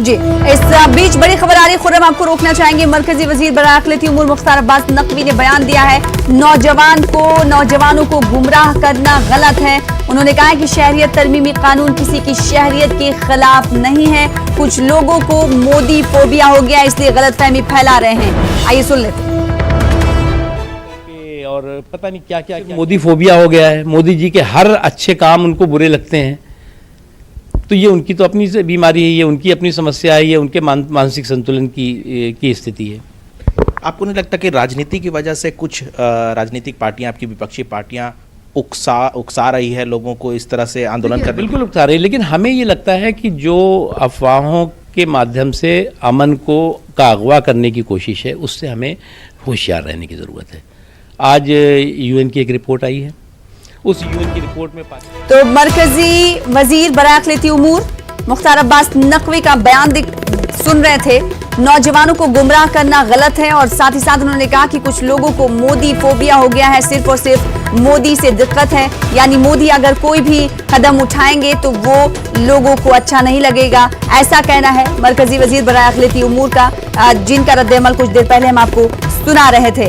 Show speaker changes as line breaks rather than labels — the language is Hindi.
जी, इस बीच बड़ी खबर आ रही है, खुर्रम आपको रोकना चाहेंगे। मरकजी वजीर बराए अक़लियती उमूर मुख्तार अब्बास नकवी ने बयान दिया है, नौजवानों को गुमराह करना गलत है। उन्होंने कहा है कि शहरियत तरमीमी कानून किसी की शहरियत के खिलाफ नहीं है। कुछ लोगों को मोदी फोबिया हो गया, इसलिए गलतफहमी फैला रहे हैं। आइए सुन लेते हैं।
और पता नहीं क्या क्या मोदी फोबिया हो गया है, मोदी जी के हर अच्छे काम उनको बुरे लगते हैं। तो ये उनकी तो अपनी बीमारी है, ये उनकी अपनी समस्या है, ये उनके मानसिक संतुलन की स्थिति है।
आपको नहीं लगता कि राजनीति की वजह से कुछ राजनीतिक पार्टियां, आपकी विपक्षी पार्टियां उकसा रही है लोगों को इस तरह से आंदोलन कर?
बिल्कुल उकसा रही है, लेकिन हमें ये लगता है कि जो अफवाहों के माध्यम से अमन का अगवा करने की कोशिश है, उससे हमें होशियार रहने की ज़रूरत है। आज यूएन की एक रिपोर्ट आई है, उस यूएन की रिपोर्ट में
तो मरकजी वजीर बराए अक़लियती उमूर मुख्तार अब्बास नकवी का बयान सुन रहे थे। नौजवानों को गुमराह करना गलत है और साथ ही साथ उन्होंने कहा कि कुछ लोगों को मोदी फोबिया हो गया है, सिर्फ और सिर्फ मोदी से दिक्कत है, यानी मोदी अगर कोई भी कदम उठाएंगे तो वो लोगों को अच्छा नहीं लगेगा, ऐसा कहना है मरकजी वजीर बराए अक़लियती उमूर का, जिनका रद्द-ए-अमल कुछ देर पहले हम आपको सुना रहे थे।